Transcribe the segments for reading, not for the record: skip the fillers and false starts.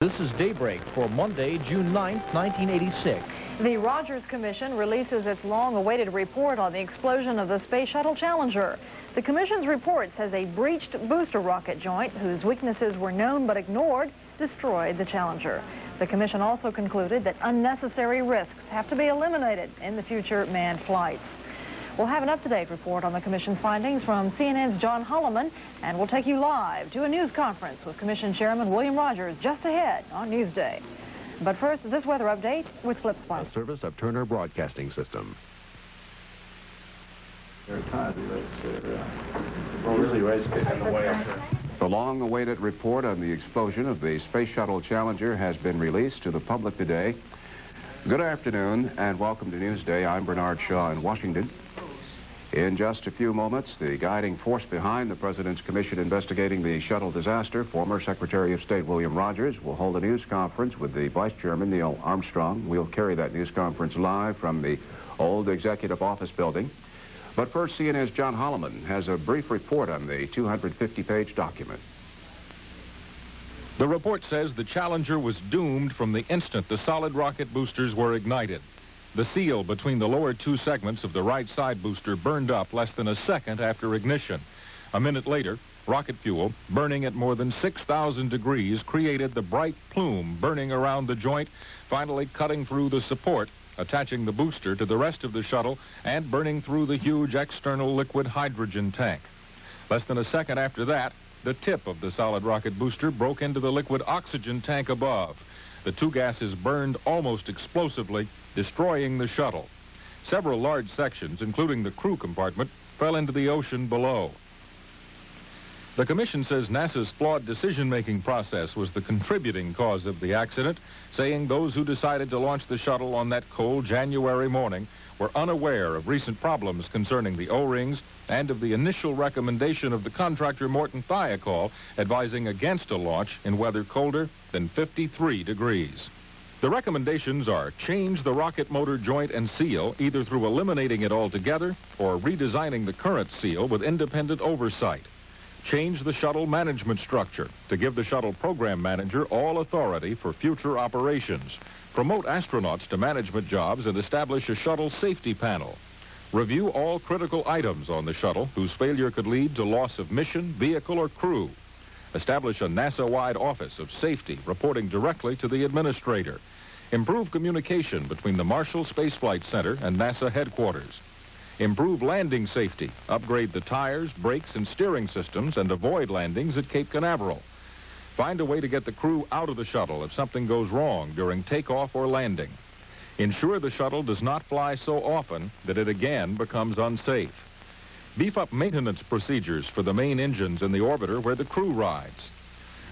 This is Daybreak for Monday, June 9th, 1986. The Rogers Commission releases its long-awaited report on the explosion of the Space Shuttle Challenger. The Commission's report says a breached booster rocket joint, whose weaknesses were known but ignored, destroyed the Challenger. The Commission also concluded that unnecessary risks have to be eliminated in the future manned flights. We'll have an up-to-date report on the Commission's findings from CNN's John Holloman, and we'll take you live to a news conference with Commission Chairman William Rogers just ahead on Newsday. But first, this weather update with Flip Spot. A service of Turner Broadcasting System. The long-awaited report on the explosion of the Space Shuttle Challenger has been released to the public today. Good afternoon and welcome to Newsday. I'm Bernard Shaw in Washington. In just a few moments, the guiding force behind the President's Commission investigating the shuttle disaster, former Secretary of State William Rogers, will hold a news conference with the Vice Chairman, Neil Armstrong. We'll carry that news conference live from the old Executive Office building. But first, CNN's John Holloman has a brief report on the 250-page document. The report says the Challenger was doomed from the instant the solid rocket boosters were ignited. The seal between the lower two segments of the right side booster burned up less than a second after ignition. A minute later, rocket fuel, burning at more than 6,000 degrees, created the bright plume burning around the joint, finally cutting through the support, attaching the booster to the rest of the shuttle, and burning through the huge external liquid hydrogen tank. Less than a second after that, the tip of the solid rocket booster broke into the liquid oxygen tank above. The two gases burned almost explosively, destroying the shuttle. Several large sections, including the crew compartment, fell into the ocean below. The Commission says NASA's flawed decision-making process was the contributing cause of the accident, saying those who decided to launch the shuttle on that cold January morning were unaware of recent problems concerning the O-rings and of the initial recommendation of the contractor Morton Thiokol advising against a launch in weather colder than 53 degrees. The recommendations are change the rocket motor joint and seal, either through eliminating it altogether or redesigning the current seal with independent oversight. Change the shuttle management structure to give the shuttle program manager all authority for future operations. Promote astronauts to management jobs and establish a shuttle safety panel. Review all critical items on the shuttle whose failure could lead to loss of mission, vehicle, or crew. Establish a NASA-wide office of safety reporting directly to the administrator. Improve communication between the Marshall Space Flight Center and NASA headquarters. Improve landing safety, upgrade the tires, brakes, and steering systems, and avoid landings at Cape Canaveral. Find a way to get the crew out of the shuttle if something goes wrong during takeoff or landing. Ensure the shuttle does not fly so often that it again becomes unsafe. Beef up maintenance procedures for the main engines in the orbiter where the crew rides.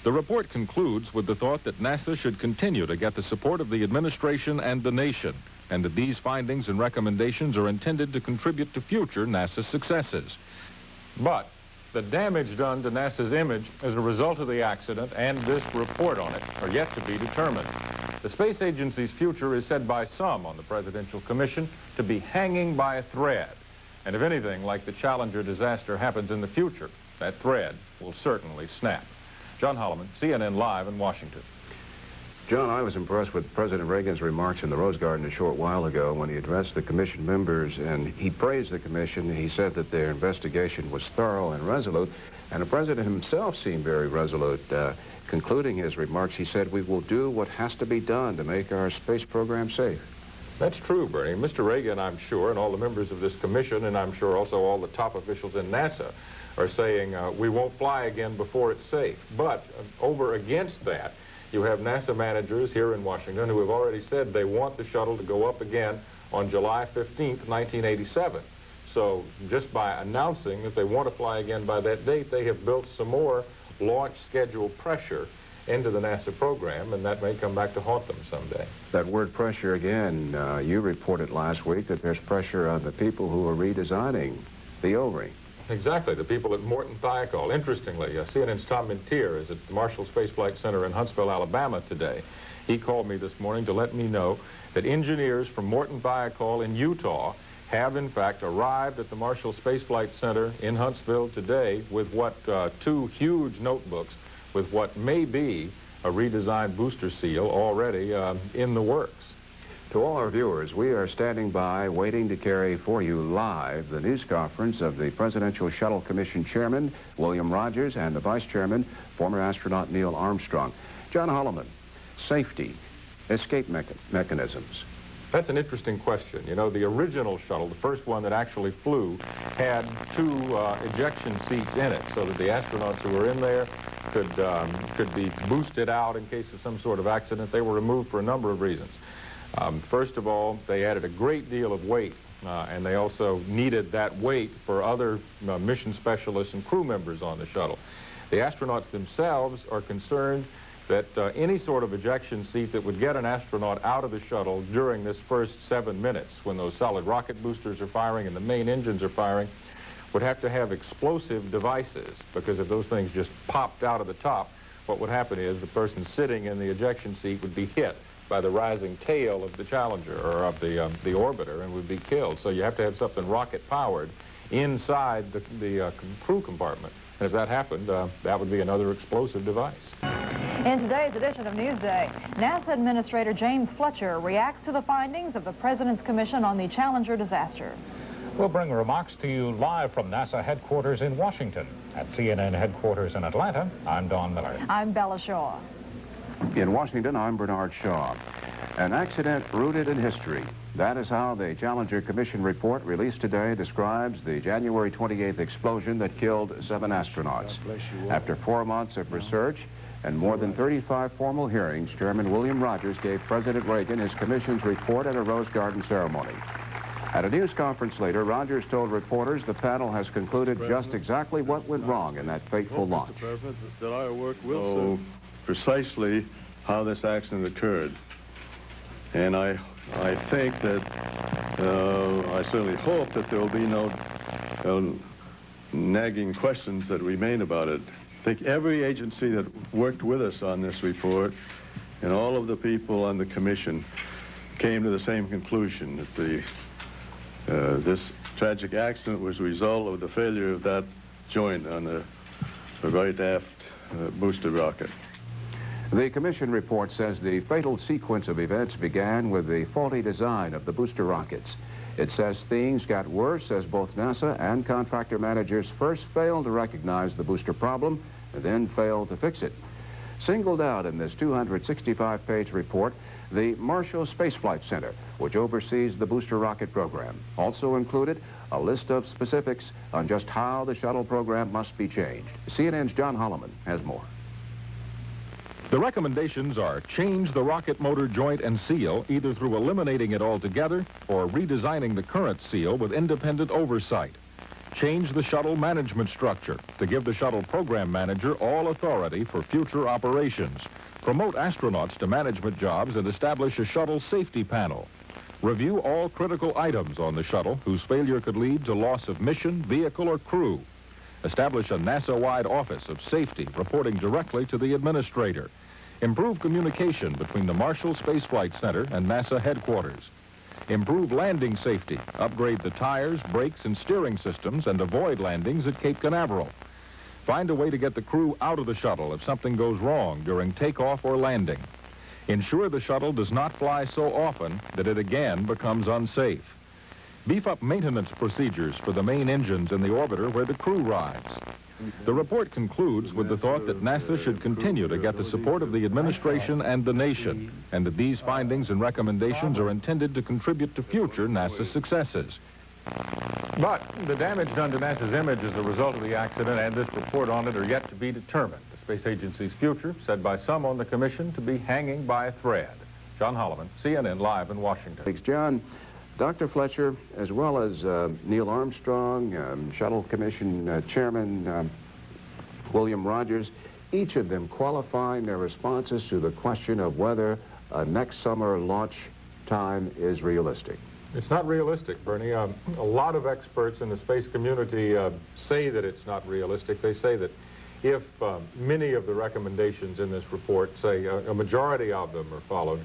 The report concludes with the thought that NASA should continue to get the support of the administration and the nation, and that these findings and recommendations are intended to contribute to future NASA successes. But the damage done to NASA's image as a result of the accident and this report on it are yet to be determined. The space agency's future is said by some on the Presidential Commission to be hanging by a thread. And if anything like the Challenger disaster happens in the future, that thread will certainly snap. John Holloman, CNN Live in Washington. John, I was impressed with President Reagan's remarks in the Rose Garden a short while ago when he addressed the Commission members, and he praised the Commission. He said that their investigation was thorough and resolute, and the President himself seemed very resolute. Concluding his remarks, he said, "We will do what has to be done to make our space program safe." That's true, Bernie. Mr. Reagan, I'm sure, and all the members of this commission, and I'm sure also all the top officials in NASA, are saying we won't fly again before it's safe. But over against that, you have NASA managers here in Washington who have already said they want the shuttle to go up again on July 15th, 1987. So just by announcing that they want to fly again by that date, they have built some more launch schedule pressure into the NASA program, and that may come back to haunt them someday. That word pressure again, you reported last week that there's pressure on the people who are redesigning the O-ring. Exactly, the people at Morton Thiokol. Interestingly, CNN's Tom Mintier is at the Marshall Space Flight Center in Huntsville, Alabama today. He called me this morning to let me know that engineers from Morton Thiokol in Utah have in fact arrived at the Marshall Space Flight Center in Huntsville today with what two huge notebooks with what may be a redesigned booster seal already in the works. To all our viewers, we are standing by waiting to carry for you live the news conference of the Presidential Shuttle Commission Chairman, William Rogers, and the Vice Chairman, former astronaut Neil Armstrong. John Holloman, safety, escape mechanisms. That's an interesting question. You know, the original shuttle, the first one that actually flew, had two ejection seats in it so that the astronauts who were in there could be boosted out in case of some sort of accident. They were removed for a number of reasons. First of all, they added a great deal of weight, and they also needed that weight for other mission specialists and crew members on the shuttle. The astronauts themselves are concerned that any sort of ejection seat that would get an astronaut out of the shuttle during this first 7 minutes, when those solid rocket boosters are firing and the main engines are firing, would have to have explosive devices, because if those things just popped out of the top, what would happen is the person sitting in the ejection seat would be hit by the rising tail of the Challenger or of the orbiter and would be killed. So you have to have something rocket-powered inside the crew compartment. And if that happened, that would be another explosive device. In today's edition of Newsday, NASA Administrator James Fletcher reacts to the findings of the President's Commission on the Challenger disaster. We'll bring remarks to you live from NASA headquarters in Washington. At CNN headquarters in Atlanta, I'm Don Miller. I'm Bella Shaw. In Washington, I'm Bernard Shaw. An accident rooted in history. That is how the Challenger Commission report released today describes the January 28th explosion that killed 7 astronauts. After 4 months of research and more than 35 formal hearings, Chairman William Rogers gave President Reagan his commission's report at a Rose Garden ceremony. At a news conference later, Rogers told reporters the panel has concluded just exactly what went wrong in that fateful launch. That our work will precisely how this accident occurred. And I think that, I certainly hope that there will be no nagging questions that remain about it. I think every agency that worked with us on this report and all of the people on the commission came to the same conclusion, that this tragic accident was a result of the failure of that joint on the right aft booster rocket. The Commission report says the fatal sequence of events began with the faulty design of the booster rockets. It says things got worse as both NASA and contractor managers first failed to recognize the booster problem and then failed to fix it. Singled out in this 265-page report, the Marshall Space Flight Center, which oversees the booster rocket program, also included a list of specifics on just how the shuttle program must be changed. CNN's John Holloman has more. The recommendations are change the rocket motor joint and seal, either through eliminating it altogether or redesigning the current seal with independent oversight. Change the shuttle management structure to give the shuttle program manager all authority for future operations. Promote astronauts to management jobs and establish a shuttle safety panel. Review all critical items on the shuttle whose failure could lead to loss of mission, vehicle, or crew. Establish a NASA-wide office of safety reporting directly to the administrator. Improve communication between the Marshall Space Flight Center and NASA headquarters. Improve landing safety, upgrade the tires, brakes, and steering systems, and avoid landings at Cape Canaveral. Find a way to get the crew out of the shuttle if something goes wrong during takeoff or landing. Ensure the shuttle does not fly so often that it again becomes unsafe. Beef up maintenance procedures for the main engines in the orbiter where the crew rides. The report concludes with the thought that NASA should continue to get the support of the administration and the nation, and that these findings and recommendations are intended to contribute to future NASA successes. But the damage done to NASA's image as a result of the accident and this report on it are yet to be determined. The space agency's future, said by some on the commission, to be hanging by a thread. John Holloman, CNN, live in Washington. Thanks, John. Dr. Fletcher, as well as Neil Armstrong, Shuttle Commission Chairman William Rogers, each of them qualifying their responses to the question of whether next summer launch time is realistic. It's not realistic, Bernie. A lot of experts in the space community say that it's not realistic. They say that if many of the recommendations in this report, say a majority of them are followed,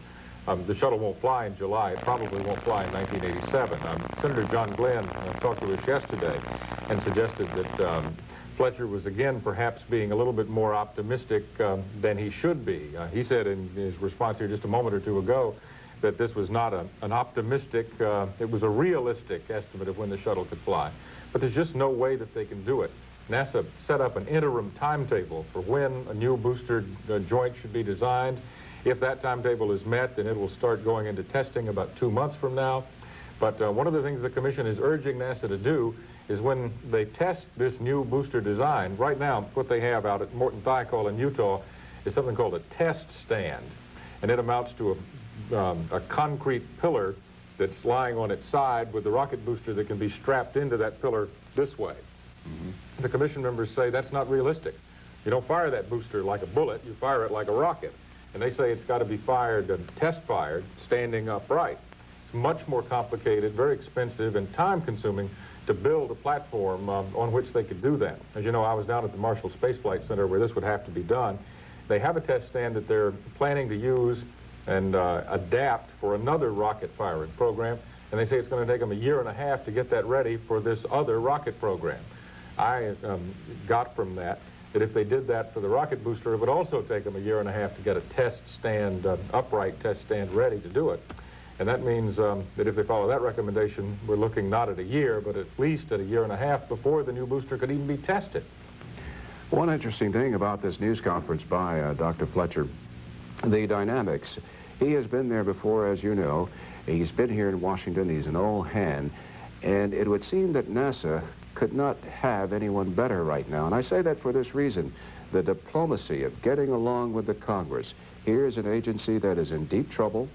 the shuttle won't fly in July. It probably won't fly in 1987. Senator John Glenn talked to us yesterday and suggested that Fletcher was again perhaps being a little bit more optimistic than he should be. He said in his response here just a moment or two ago that this was not an optimistic, it was a realistic estimate of when the shuttle could fly. But there's just no way that they can do it. NASA set up an interim timetable for when a new booster joint should be designed. If that timetable is met, then it will start going into testing about 2 months from now. But one of the things the Commission is urging NASA to do is when they test this new booster design, right now what they have out at Morton Thiokol in Utah is something called a test stand. And it amounts to a concrete pillar that's lying on its side with the rocket booster that can be strapped into that pillar this way. The Commission members say that's not realistic. You don't fire that booster like a bullet, you fire it like a rocket. And they say it's got to be fired, test-fired, standing upright. It's much more complicated, very expensive, and time-consuming to build a platform on which they could do that. As you know, I was down at the Marshall Space Flight Center where this would have to be done. They have a test stand that they're planning to use and adapt for another rocket firing program, and they say it's going to take them 1.5 years to get that ready for this other rocket program. I got from that if they did that for the rocket booster, it would also take them 1.5 years to get a test stand, upright test stand ready to do it. And that means that if they follow that recommendation, we're looking not at 1 year, but at least at 1.5 years before the new booster could even be tested. One interesting thing about this news conference by Dr. Fletcher, the dynamics. He has been there before, as you know. He's been here in Washington. He's an old hand. And it would seem that NASA could not have anyone better right now. And I say that for this reason. The diplomacy of getting along with the Congress. Here's an agency that is in deep trouble.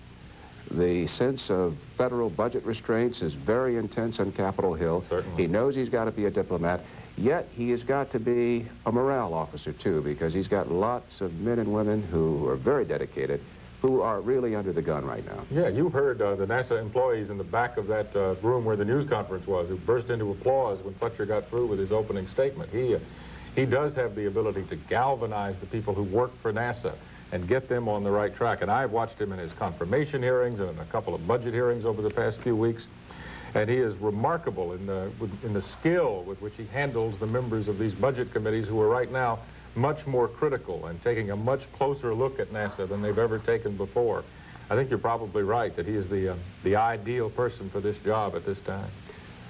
The sense of federal budget restraints is very intense on Capitol Hill. Certainly. He knows he's got to be a diplomat. Yet he has got to be a morale officer, too, because he's got lots of men and women who are very dedicated, who are really under the gun right now. Yeah, you heard the NASA employees in the back of that room where the news conference was, who burst into applause when Fletcher got through with his opening statement. He does have the ability to galvanize the people who work for NASA and get them on the right track. And I've watched him in his confirmation hearings and in a couple of budget hearings over the past few weeks. And he is remarkable in the skill with which he handles the members of these budget committees who are right now much more critical and taking a much closer look at NASA than they've ever taken before. I think you're probably right that he is the ideal person for this job at this time.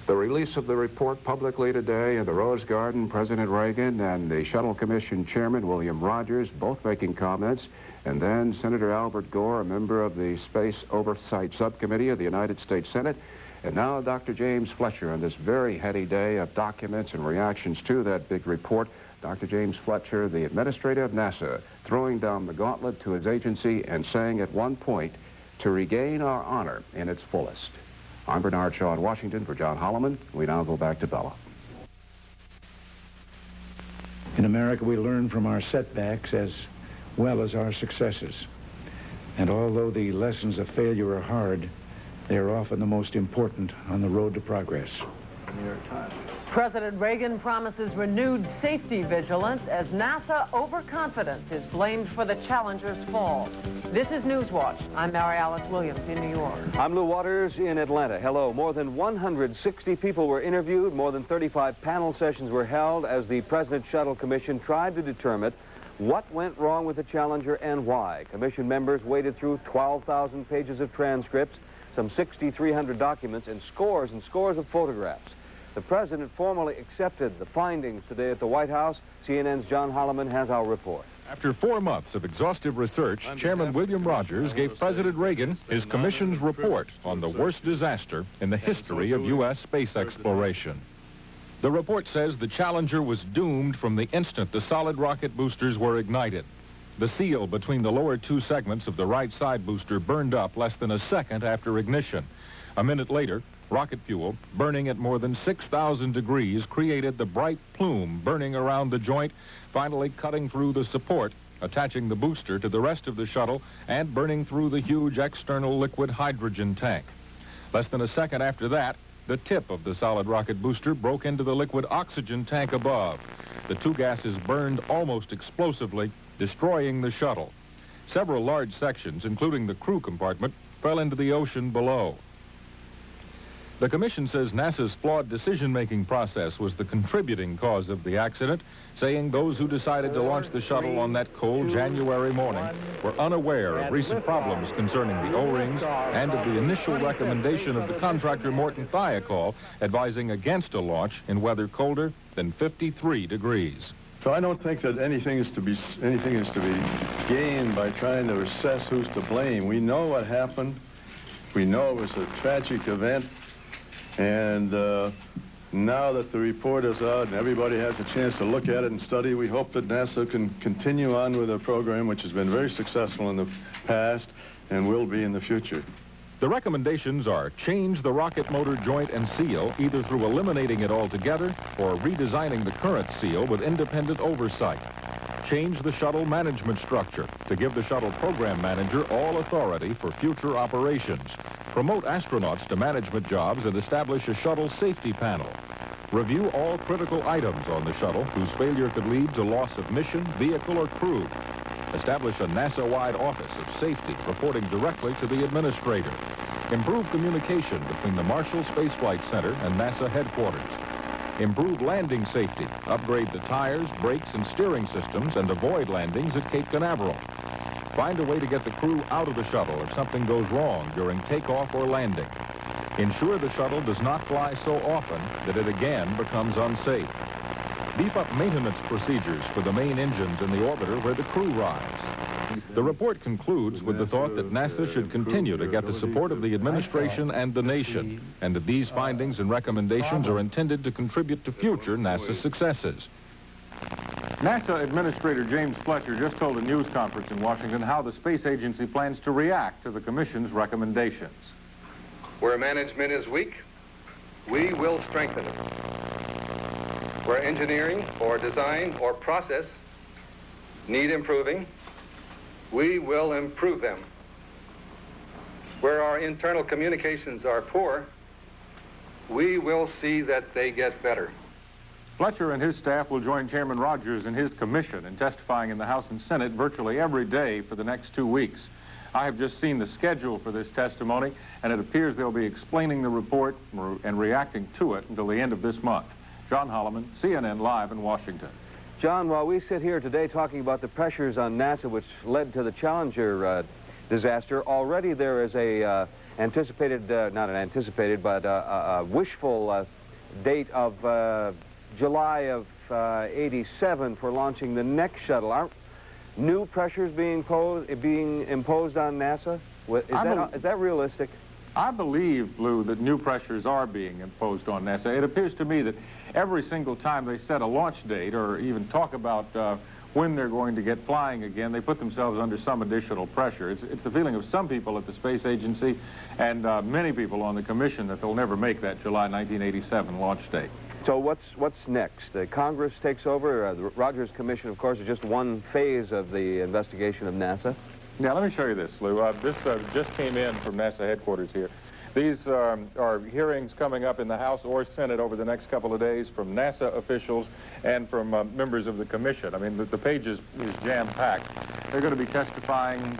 The release of the report publicly today in the Rose Garden, President Reagan and the Shuttle Commission Chairman William Rogers both making comments, and then Senator Albert Gore, a member of the Space Oversight Subcommittee of the United States Senate, and now Dr. James Fletcher on this very heady day of documents and reactions to that big report. Dr. James Fletcher, the administrator of NASA, throwing down the gauntlet to his agency and saying at one point, to regain our honor in its fullest. I'm Bernard Shaw in Washington for John Holloman. We now go back to Bella. In America, we learn from our setbacks as well as our successes. And although the lessons of failure are hard, they are often the most important on the road to progress. President Reagan promises renewed safety vigilance as NASA overconfidence is blamed for the Challenger's fall. This is Newswatch. I'm Mary Alice Williams in New York. I'm Lou Waters in Atlanta. Hello. More than 160 people were interviewed. More than 35 panel sessions were held as the President Shuttle Commission tried to determine what went wrong with the Challenger and why. Commission members waded through 12,000 pages of transcripts, some 6,300 documents, and scores of photographs. The President formally accepted the findings today at the White House. CNN's John Holloman has our report. After 4 months of exhaustive research, Chairman William Rogers gave President Reagan his commission's report on the worst disaster in the history of U.S. space exploration. The report says the Challenger was doomed from the instant the solid rocket boosters were ignited. The seal between the lower two segments of the right side booster burned up less than a second after ignition. A minute later, rocket fuel, burning at more than 6,000 degrees, created the bright plume burning around the joint, finally cutting through the support, attaching the booster to the rest of the shuttle, and burning through the huge external liquid hydrogen tank. Less than a second after that, the tip of the solid rocket booster broke into the liquid oxygen tank above. The two gases burned almost explosively, destroying the shuttle. Several large sections, including the crew compartment, fell into the ocean below. The Commission says NASA's flawed decision-making process was the contributing cause of the accident, saying those who decided to launch the shuttle on that cold January morning were unaware of recent problems concerning the O-rings and of the initial recommendation of the contractor Morton Thiokol advising against a launch in weather colder than 53 degrees. So I don't think that anything is to be gained by trying to assess who's to blame. We know what happened. We know it was a tragic event. And now that the report is out and everybody has a chance to look at it and study, we hope that NASA can continue on with their program, which has been very successful in the past and will be in the future. The recommendations are change the rocket motor joint and seal, either through eliminating it altogether or redesigning the current seal with independent oversight. Change the shuttle management structure to give the shuttle program manager all authority for future operations. Promote astronauts to management jobs and establish a shuttle safety panel. Review all critical items on the shuttle whose failure could lead to loss of mission, vehicle, or crew. Establish a NASA-wide office of safety reporting directly to the administrator. Improve communication between the Marshall Space Flight Center and NASA headquarters. Improve landing safety, upgrade the tires, brakes, and steering systems, and avoid landings at Cape Canaveral. Find a way to get the crew out of the shuttle if something goes wrong during takeoff or landing. Ensure the shuttle does not fly so often that it again becomes unsafe. Beef up maintenance procedures for the main engines in the orbiter where the crew rides. The report concludes with the thought that NASA should continue to get the support of the administration and the nation, and that these findings and recommendations are intended to contribute to future NASA successes. NASA Administrator James Fletcher just told a news conference in Washington how the space agency plans to react to the Commission's recommendations. Where management is weak, we will strengthen it. Where engineering or design or process need improving, we will improve them. Where our internal communications are poor, we will see that they get better. Fletcher and his staff will join Chairman Rogers in his commission in testifying in the House and Senate virtually every day for the next 2 weeks. I have just seen the schedule for this testimony, and it appears they'll be explaining the report and reacting to it until the end of this month. John Holloman, CNN Live in Washington. John, while we sit here today talking about the pressures on NASA which led to the Challenger disaster, already there is a wishful date of July of 87 for launching the next shuttle. Aren't new pressures being imposed on NASA? Is that realistic? I believe, Lou, that new pressures are being imposed on NASA. It appears to me that every single time they set a launch date or even talk about when they're going to get flying again, they put themselves under some additional pressure. It's the feeling of some people at the Space Agency and many people on the Commission that they'll never make that July 1987 launch date. So what's next? The Congress takes over. The Rogers Commission, of course, is just one phase of the investigation of NASA. Yeah, let me show you this, Lou. This just came in from NASA headquarters here. These are hearings coming up in the House or Senate over the next couple of days from NASA officials and from members of the Commission. I mean, the page is jam-packed. They're going to be testifying,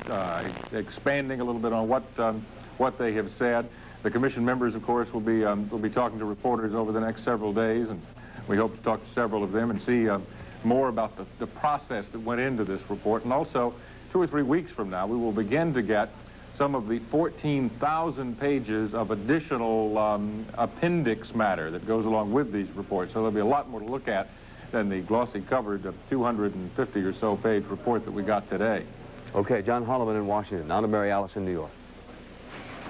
expanding a little bit on what they have said. The Commission members, of course, will be talking to reporters over the next several days, and we hope to talk to several of them and see more about the process that went into this report. And also, 2 or 3 weeks from now, we will begin to get some of the 14,000 pages of additional appendix matter that goes along with these reports. So there'll be a lot more to look at than the glossy covered 250 or so page report that we got today. Okay, John Holloman in Washington. Now to Mary Alice in New York.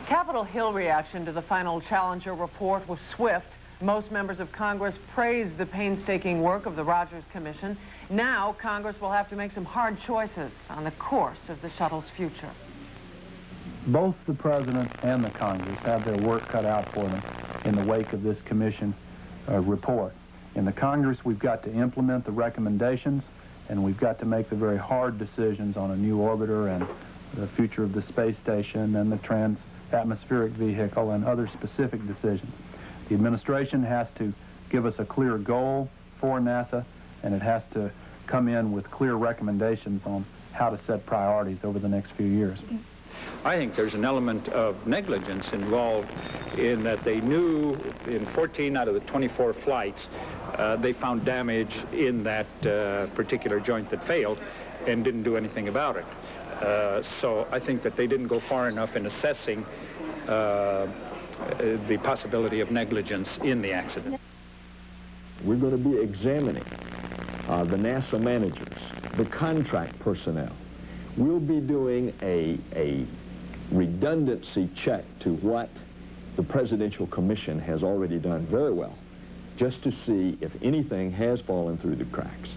Capitol Hill reaction to the final Challenger report was swift. Most members of Congress praised the painstaking work of the Rogers Commission. Now, Congress will have to make some hard choices on the course of the shuttle's future. Both the President and the Congress have their work cut out for them in the wake of this Commission report. In the Congress, we've got to implement the recommendations, and we've got to make the very hard decisions on a new orbiter and the future of the space station and the trans-atmospheric vehicle and other specific decisions. The administration has to give us a clear goal for NASA, and it has to come in with clear recommendations on how to set priorities over the next few years. I think there's an element of negligence involved in that they knew in 14 out of the 24 flights they found damage in that particular joint that failed and didn't do anything about it. So I think that they didn't go far enough in assessing the possibility of negligence in the accident. We're going to be examining the NASA managers, the contract personnel. We'll be doing a redundancy check to what the Presidential Commission has already done very well, just to see if anything has fallen through the cracks.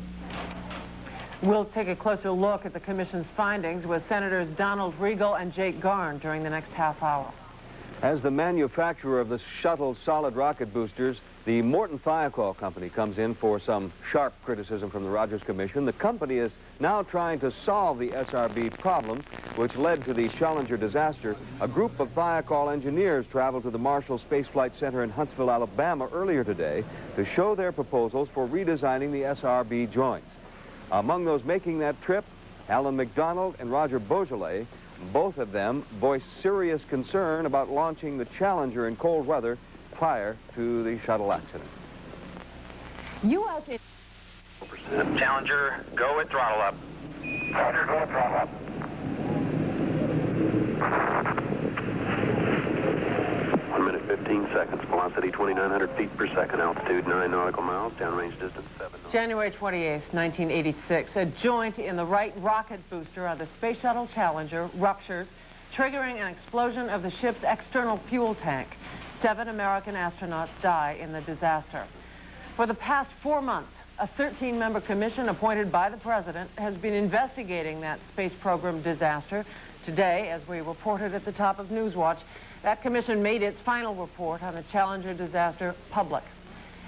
We'll take a closer look at the Commission's findings with Senators Donald Regal and Jake Garn during the next half hour. As the manufacturer of the shuttle solid rocket boosters, the Morton Thiokol Company comes in for some sharp criticism from the Rogers Commission. The company is now trying to solve the SRB problem, which led to the Challenger disaster. A group of Thiokol engineers traveled to the Marshall Space Flight Center in Huntsville, Alabama earlier today to show their proposals for redesigning the SRB joints. Among those making that trip, Alan McDonald and Roger Beaujolais. Both of them voiced serious concern about launching the Challenger in cold weather prior to the shuttle accident. U.S. Challenger, go with throttle up. Roger, go with throttle up. 1 minute, 15 seconds. Velocity 2,900 feet per second. Altitude 9 nautical miles. Downrange distance 7 nautical. January 28, 1986, a joint in the right rocket booster of the Space Shuttle Challenger ruptures, triggering an explosion of the ship's external fuel tank. 7 American astronauts die in the disaster. For the past 4 months, a 13-member commission appointed by the President has been investigating that space program disaster. Today, as we reported at the top of Newswatch, that commission made its final report on the Challenger disaster public.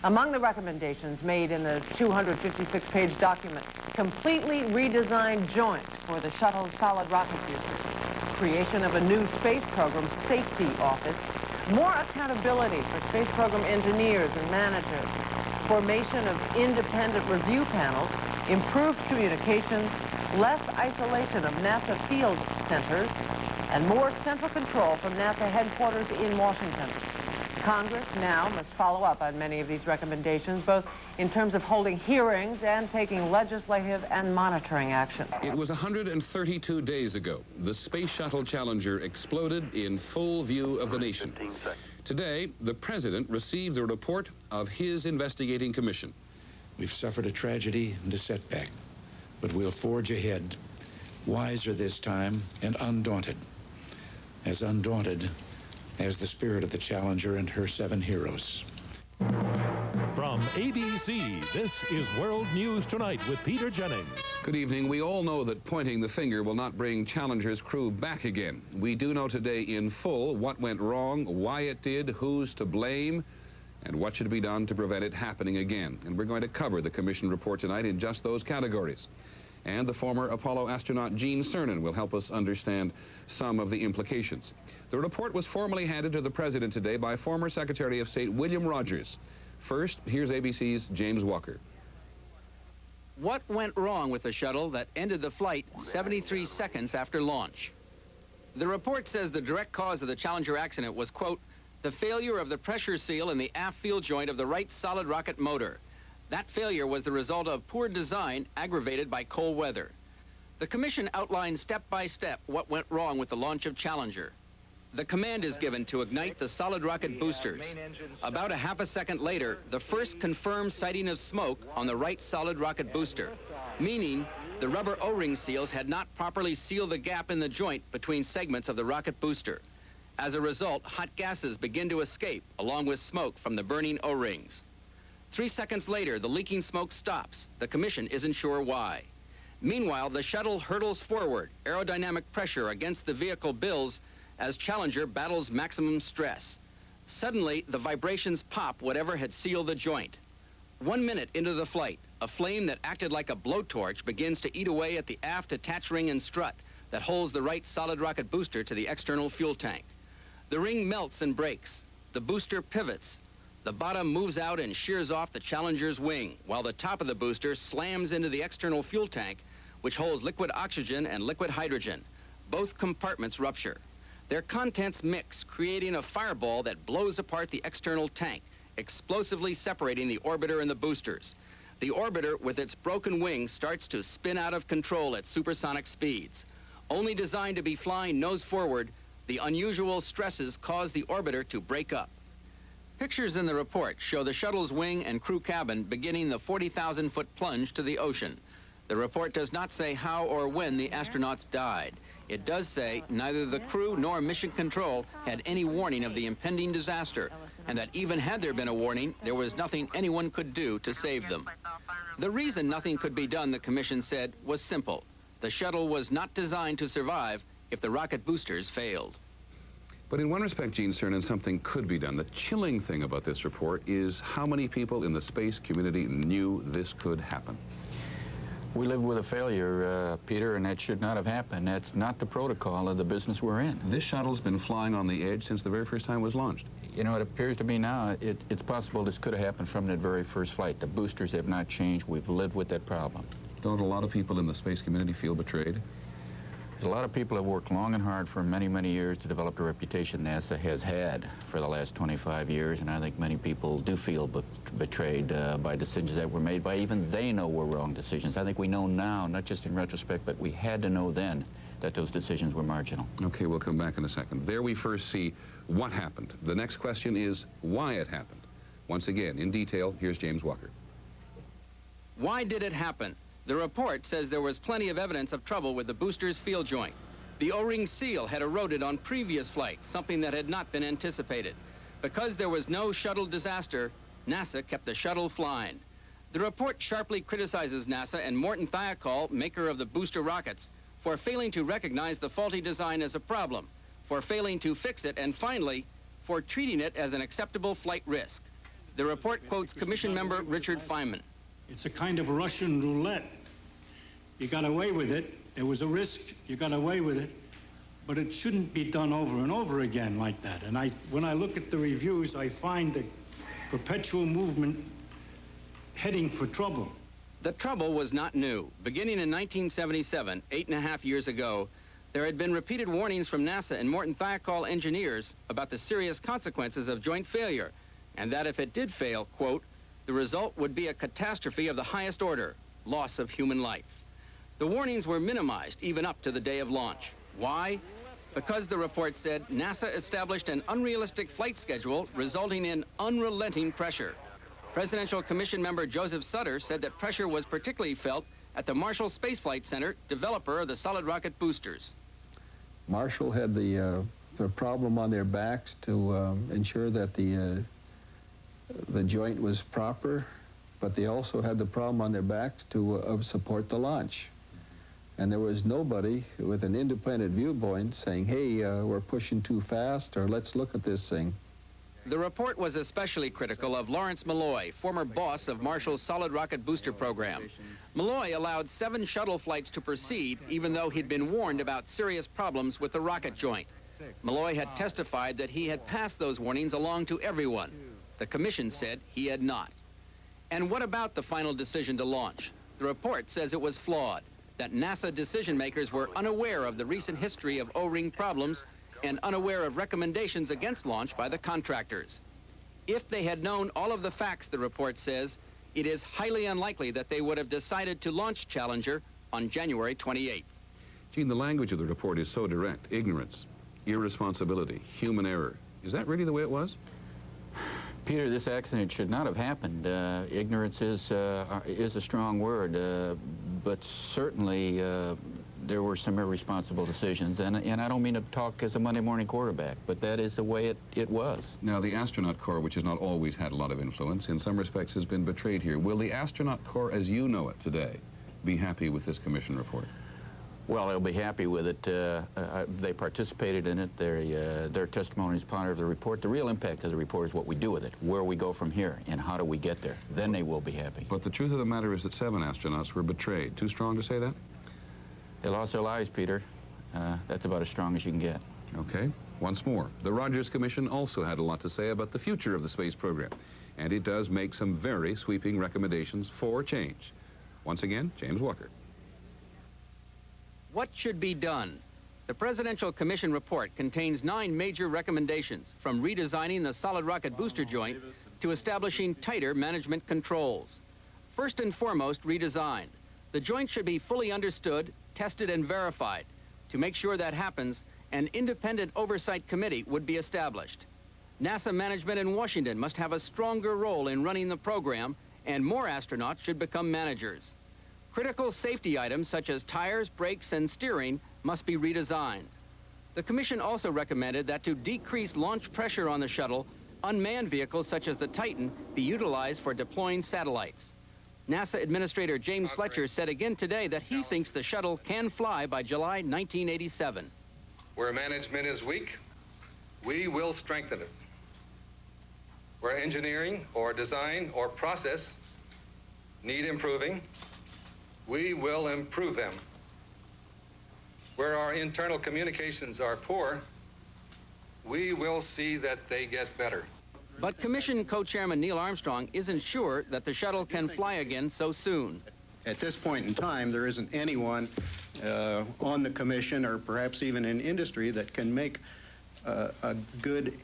Among the recommendations made in the 256-page document, completely redesigned joints for the shuttle solid rocket boosters, creation of a new space program safety office, more accountability for space program engineers and managers, formation of independent review panels, improved communications, less isolation of NASA field centers, and more central control from NASA headquarters in Washington. Congress now must follow up on many of these recommendations, both in terms of holding hearings and taking legislative and monitoring action. It was 132 days ago. The Space Shuttle Challenger exploded in full view of the nation. Today, the President received the report of his investigating commission. We've suffered a tragedy and a setback, but we'll forge ahead, wiser this time and undaunted. As undaunted as the spirit of the Challenger and her 7 heroes. From ABC, this is World News Tonight with Peter Jennings. Good evening. We all know that pointing the finger will not bring Challenger's crew back again. We do know today in full what went wrong, why it did, who's to blame, and what should be done to prevent it happening again. And we're going to cover the Commission report tonight in just those categories. And the former Apollo astronaut Gene Cernan will help us understand some of the implications. The report was formally handed to the President today by former Secretary of State William Rogers. First, here's ABC's James Walker. What went wrong with the shuttle that ended the flight 73 seconds after launch? The report says the direct cause of the Challenger accident was, quote, the failure of the pressure seal in the aft field joint of the right solid rocket motor. That failure was the result of poor design aggravated by cold weather. The Commission outlined step by step what went wrong with the launch of Challenger. The command is given to ignite the solid rocket boosters. About a half a second later, the first confirmed sighting of smoke on the right solid rocket booster, meaning the rubber O-ring seals had not properly sealed the gap in the joint between segments of the rocket booster. As a result, hot gases begin to escape along with smoke from the burning O-rings. 3 seconds later, the leaking smoke stops. The Commission isn't sure why. Meanwhile, the shuttle hurtles forward, aerodynamic pressure against the vehicle bills as Challenger battles maximum stress. Suddenly, the vibrations pop whatever had sealed the joint. 1 minute into the flight, a flame that acted like a blowtorch begins to eat away at the aft attach ring and strut that holds the right solid rocket booster to the external fuel tank. The ring melts and breaks. The booster pivots. The bottom moves out and shears off the Challenger's wing, while the top of the booster slams into the external fuel tank, which holds liquid oxygen and liquid hydrogen. both compartments rupture. Their contents mix, creating a fireball that blows apart the external tank, explosively separating the orbiter and the boosters. The orbiter, with its broken wing, starts to spin out of control at supersonic speeds. Only designed to be flying nose forward, the unusual stresses cause the orbiter to break up. Pictures in the report show the shuttle's wing and crew cabin beginning the 40,000-foot plunge to the ocean. The report does not say how or when the astronauts died. It does say neither the crew nor mission control had any warning of the impending disaster, and that even had there been a warning, there was nothing anyone could do to save them. The reason nothing could be done, the Commission said, was simple. The shuttle was not designed to survive if the rocket boosters failed. But in one respect, Gene Cernan, something could be done. The chilling thing about this report is how many people in the space community knew this could happen. We lived with a failure, Peter, and that should not have happened. That's not the protocol of the business we're in. This shuttle's been flying on the edge since the very first time it was launched. You know, it appears to me now it's possible this could have happened from that very first flight. The boosters have not changed. We've lived with that problem. Don't a lot of people in the space community feel betrayed? There's a lot of people have worked long and hard for many, many years to develop the reputation NASA has had for the last 25 years, and I think many people do feel betrayed by decisions that were made by even they know were wrong decisions. I think we know now, not just in retrospect, but we had to know then that those decisions were marginal. Okay, we'll come back in a second. There we first see what happened. The next question is why it happened. Once again, in detail, here's James Walker. Why did it happen? The report says there was plenty of evidence of trouble with the booster's field joint. The O-ring seal had eroded on previous flights, something that had not been anticipated. Because there was no shuttle disaster, NASA kept the shuttle flying. The report sharply criticizes NASA and Morton Thiokol, maker of the booster rockets, for failing to recognize the faulty design as a problem, for failing to fix it, and finally, for treating it as an acceptable flight risk. The report quotes Commission member Richard FEYNMAN. It's a kind of Russian roulette. You got away with it. There was a risk. You got away with it. But it shouldn't be done over and over again like that. And when I look at the reviews, I find the perpetual movement heading for trouble. The trouble was not new. Beginning in 1977, 8.5 years ago, there had been repeated warnings from NASA and Morton Thiokol engineers about the serious consequences of joint failure, and that if it did fail, quote, the result would be a catastrophe of the highest order, loss of human life. The warnings were minimized even up to the day of launch. Why? Because the report said NASA established an unrealistic flight schedule resulting in unrelenting pressure. Presidential Commission member Joseph Sutter said that pressure was particularly felt at the Marshall Space Flight Center, developer of the solid rocket boosters. Marshall had the problem on their backs to ensure that the joint was proper, but they also had the problem on their backs to support the launch. And there was nobody with an independent viewpoint saying, hey, we're pushing too fast, or let's look at this thing. The report was especially critical of Lawrence Malloy, former boss of Marshall's solid rocket booster program. Malloy allowed 7 shuttle flights to proceed, even though he'd been warned about serious problems with the rocket joint. Malloy had testified that he had passed those warnings along to everyone. The Commission said he had not. And what about the final decision to launch? The report says it was flawed, that NASA decision makers were unaware of the recent history of O-ring problems and unaware of recommendations against launch by the contractors. If they had known all of the facts, the report says, it is highly unlikely that they would have decided to launch Challenger on January 28th. Gene, the language of the report is so direct. Ignorance, irresponsibility, human error. Is that really the way it was? Peter, this accident should not have happened. Ignorance is a strong word, but certainly there were some irresponsible decisions, and I don't mean to talk as a Monday morning quarterback, but that is the way it was. Now, the astronaut corps, which has not always had a lot of influence, in some respects has been betrayed here. Will the astronaut corps, as you know it today, be happy with this Commission report? Well, they'll be happy with it. They participated in it. Their testimony is part of the report. The real impact of the report is what we do with it, where we go from here, and how do we get there. Then they will be happy. But the truth of the matter is that 7 astronauts were betrayed. Too strong to say that? They lost their lives, Peter. That's about as strong as you can get. Okay. Once more, the Rogers Commission also had a lot to say about the future of the space program, and it does make some very sweeping recommendations for change. Once again, James Walker. What should be done? The Presidential Commission report contains 9 major recommendations, from redesigning the solid rocket booster joint to establishing tighter management controls. First and foremost, redesign. The joint should be fully understood, tested, and verified. To make sure that happens, an independent oversight committee would be established. NASA management in Washington must have a stronger role in running the program, and more astronauts should become managers. Critical safety items such as tires, brakes, and steering must be redesigned. The Commission also recommended that to decrease launch pressure on the shuttle, unmanned vehicles such as the Titan be utilized for deploying satellites. NASA Administrator James Fletcher said again today that he thinks the shuttle can fly by July 1987. Where management is weak, we will strengthen it. Where engineering or design or process need improving, we will improve them. Where our internal communications are poor, we will see that they get better. But Commission Co-Chairman Neil Armstrong isn't sure that the shuttle can fly again so soon. At this point in time, there isn't anyone on the Commission or perhaps even in industry that can make a good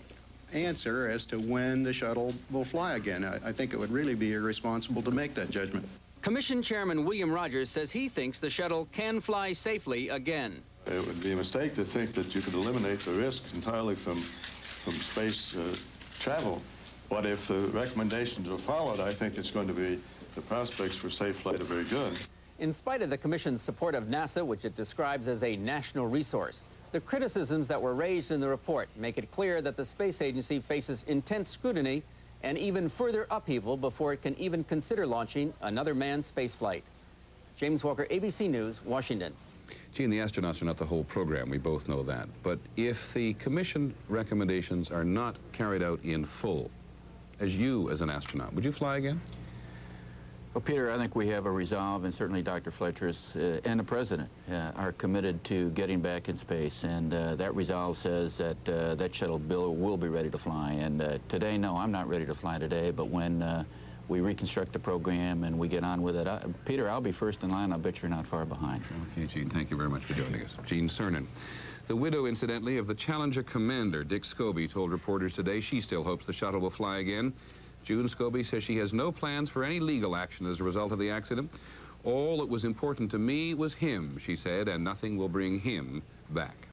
answer as to when the shuttle will fly again. I think it would really be irresponsible to make that judgment. Commission Chairman William Rogers says he thinks the shuttle can fly safely again. It would be a mistake to think that you could eliminate the risk entirely from space travel. But if the recommendations are followed, I think it's going to be, the prospects for safe flight are very good. In spite of the Commission's support of NASA, which it describes as a national resource, the criticisms that were raised in the report make it clear that the space agency faces intense scrutiny and even further upheaval before it can even consider launching another manned spaceflight. James Walker, ABC News, Washington. Gene, the astronauts are not the whole program. We both know that. But if the Commission recommendations are not carried out in full, as an astronaut, would you fly again? Well, Peter, I think we have a resolve, and certainly Dr. Fletcher's and the President are committed to getting back in space, and that resolve says that that shuttle will be ready to fly. And today, no, I'm not ready to fly today, but when we reconstruct the program and we get on with it, Peter, I'll be first in line. I'll bet you're not far behind. Okay, Gene, thank you very much for joining us. Gene Cernan. The widow, incidentally, of the Challenger commander, Dick Scobee, told reporters today she still hopes the shuttle will fly again. June Scobee says she has no plans for any legal action as a result of the accident. All that was important to me was him, she said, and nothing will bring him back.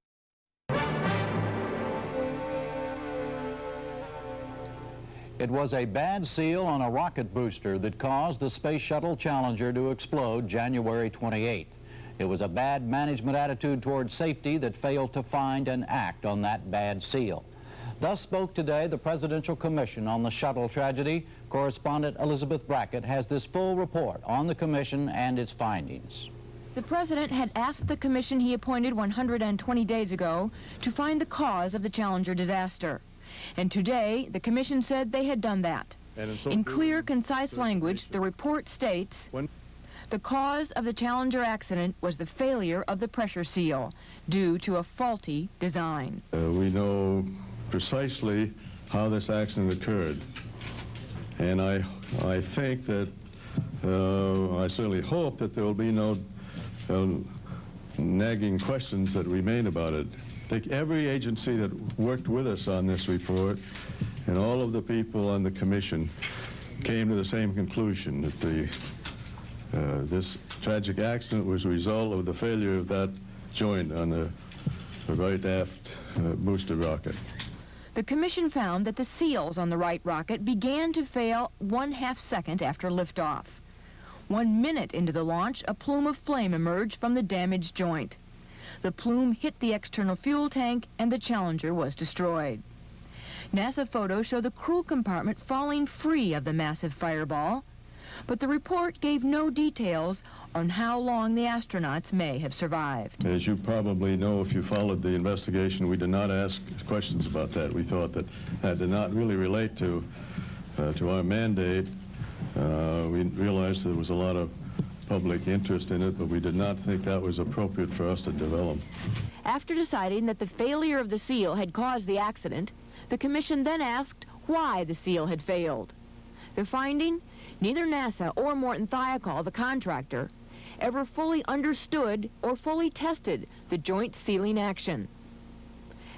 It was a bad seal on a rocket booster that caused the Space Shuttle Challenger to explode January 28th. It was a bad management attitude toward safety that failed to find and act on that bad seal. Thus spoke today the Presidential Commission on the shuttle tragedy. Correspondent Elizabeth Brackett has this full report on the commission and its findings. The President had asked the commission he appointed 120 days ago to find the cause of the Challenger disaster. And today, the commission said they had done that. In clear, concise language, the report states, the cause of the Challenger accident was the failure of the pressure seal due to a faulty design. We know precisely how this accident occurred. And I think that, I certainly hope that there will be no nagging questions that remain about it. I think every agency that worked with us on this report and all of the people on the commission came to the same conclusion, that this tragic accident was a result of the failure of that joint on the right aft booster rocket. The commission found that the seals on the right rocket began to fail 1/2 second after liftoff. 1 minute into the launch, a plume of flame emerged from the damaged joint. The plume hit the external fuel tank and the Challenger was destroyed. NASA photos show the crew compartment falling free of the massive fireball, but the report gave no details on how long the astronauts may have survived. As you probably know if you followed the investigation, we did not ask questions about that. We thought that that did not really relate to our mandate. We realized there was a lot of public interest in it, but we did not think that was appropriate for us to develop. After deciding that the failure of the seal had caused the accident, the commission then asked why the seal had failed. The finding? Neither NASA or Morton Thiokol, the contractor, ever fully understood or fully tested the joint sealing action.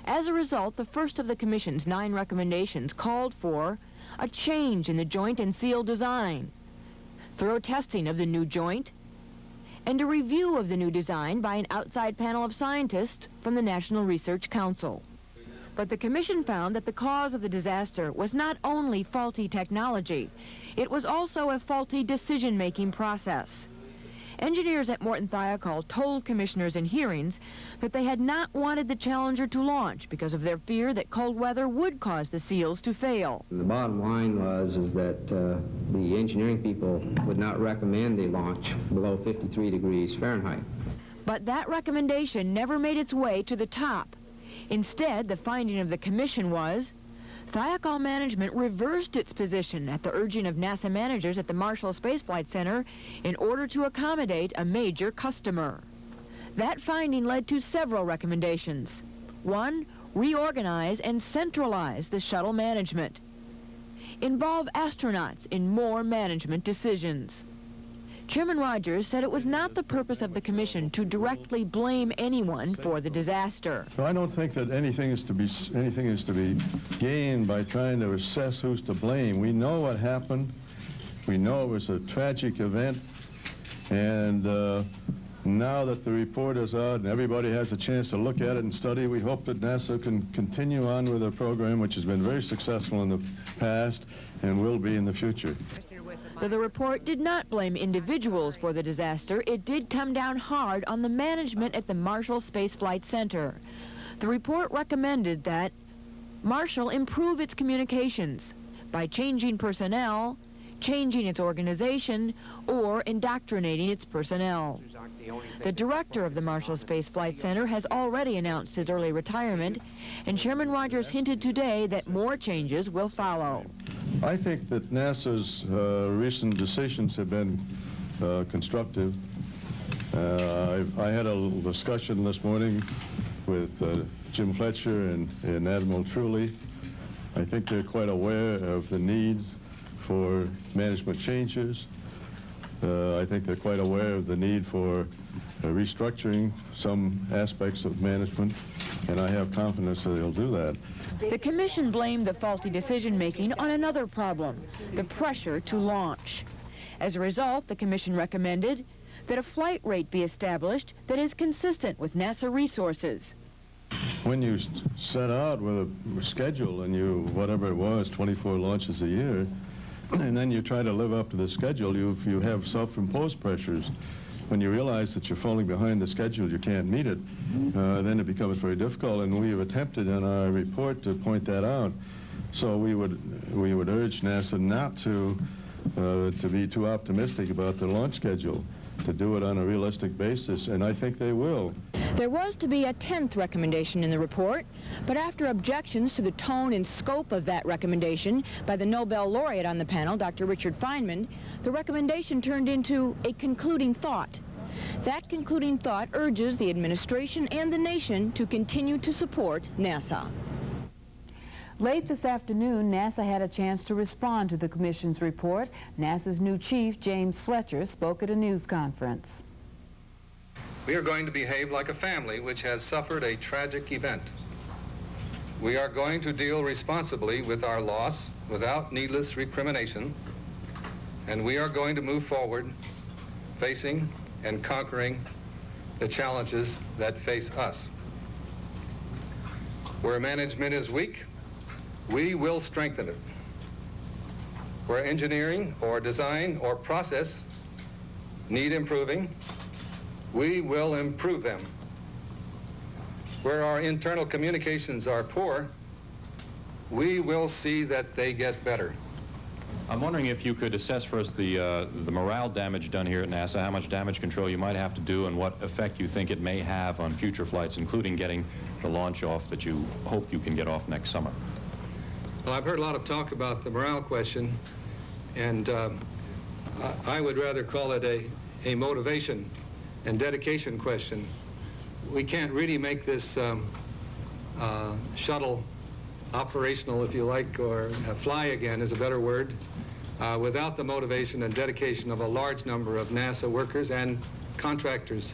As a result, the first of the Commission's 9 recommendations called for a change in the joint and seal design, thorough testing of the new joint, and a review of the new design by an outside panel of scientists from the National Research Council. But the Commission found that the cause of the disaster was not only faulty technology, it was also a faulty decision-making process. Engineers at Morton Thiokol told commissioners in hearings that they had not wanted the Challenger to launch because of their fear that cold weather would cause the seals to fail. The bottom line was that the engineering people would not recommend a launch below 53 degrees Fahrenheit. But that recommendation never made its way to the top. Instead, the finding of the Commission was Thiokol management reversed its position at the urging of NASA managers at the Marshall Space Flight Center in order to accommodate a major customer. That finding led to several recommendations. 1, reorganize and centralize the shuttle management. Involve astronauts in more management decisions. Chairman Rogers said it was not the purpose of the Commission to directly blame anyone for the disaster. So I don't think that anything is to be gained by trying to assess who's to blame. We know what happened. We know it was a tragic event. And now that the report is out and everybody has a chance to look at it and study, we hope that NASA can continue on with a program which has been very successful in the past and will be in the future. Though the report did not blame individuals for the disaster, it did come down hard on the management at the Marshall Space Flight Center. The report recommended that Marshall improve its communications by changing personnel, changing its organization, or indoctrinating its personnel. The director of the Marshall Space Flight Center has already announced his early retirement, and Chairman Rogers hinted today that more changes will follow. I think that NASA's recent decisions have been constructive. I had a little discussion this morning with Jim Fletcher and Admiral Truly. I think they're quite aware of the needs for management changes. I think they're quite aware of the need for restructuring some aspects of management, and I have confidence that they'll do that. The Commission blamed the faulty decision-making on another problem, the pressure to launch. As a result, the Commission recommended that a flight rate be established that is consistent with NASA resources. When you set out with a schedule and you, whatever it was, 24 launches a year, and then you try to live up to the schedule, you have self-imposed pressures. When you realize that you're falling behind the schedule, you can't meet it, then it becomes very difficult, and we have attempted in our report to point that out. So we would urge NASA not to be too optimistic about the launch schedule, to do it on a realistic basis, and I think they will. There was to be a 10th recommendation in the report, but after objections to the tone and scope of that recommendation by the Nobel laureate on the panel, Dr. Richard Feynman, the recommendation turned into a concluding thought. That concluding thought urges the administration and the nation to continue to support NASA. Late this afternoon, NASA had a chance to respond to the Commission's report. NASA's new chief, James Fletcher, spoke at a news conference. We are going to behave like a family which has suffered a tragic event. We are going to deal responsibly with our loss without needless recrimination, and we are going to move forward facing and conquering the challenges that face us. Where management is weak, we will strengthen it. Where engineering or design or process need improving, we will improve them. Where our internal communications are poor, we will see that they get better. I'm wondering if you could assess for us the morale damage done here at NASA, how much damage control you might have to do, and what effect you think it may have on future flights, including getting the launch off that you hope you can get off next summer. Well, I've heard a lot of talk about the morale question, and I would rather call it a motivation and dedication question. We can't really make this shuttle operational, if you like, or fly again is a better word, without the motivation and dedication of a large number of NASA workers and contractors'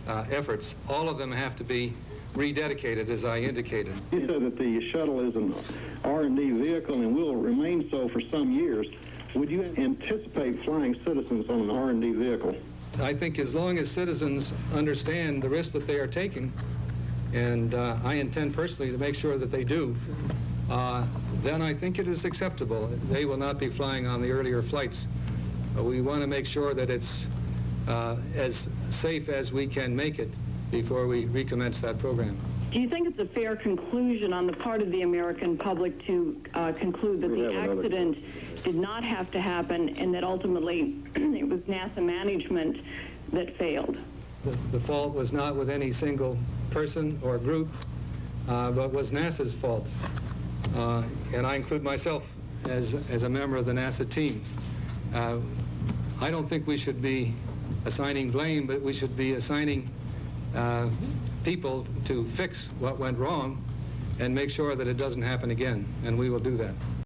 efforts. All of them have to be rededicated, as I indicated. You said that the shuttle is an R&D vehicle and will remain so for some years. Would you anticipate flying citizens on an R&D vehicle? I think as long as citizens understand the risk that they are taking, and I intend personally to make sure that they do, then I think it is acceptable. They will not be flying on the earlier flights. We want to make sure that it's as safe as we can make it before we recommence that program. Do you think it's a fair conclusion on the part of the American public to conclude that the accident did not have to happen and that ultimately it was NASA management that failed? The fault was not with any single person or group, but was NASA's fault. And I include myself as a member of the NASA team. I don't think we should be assigning blame, but we should be assigning people to fix what went wrong and make sure that it doesn't happen again, and we will do that.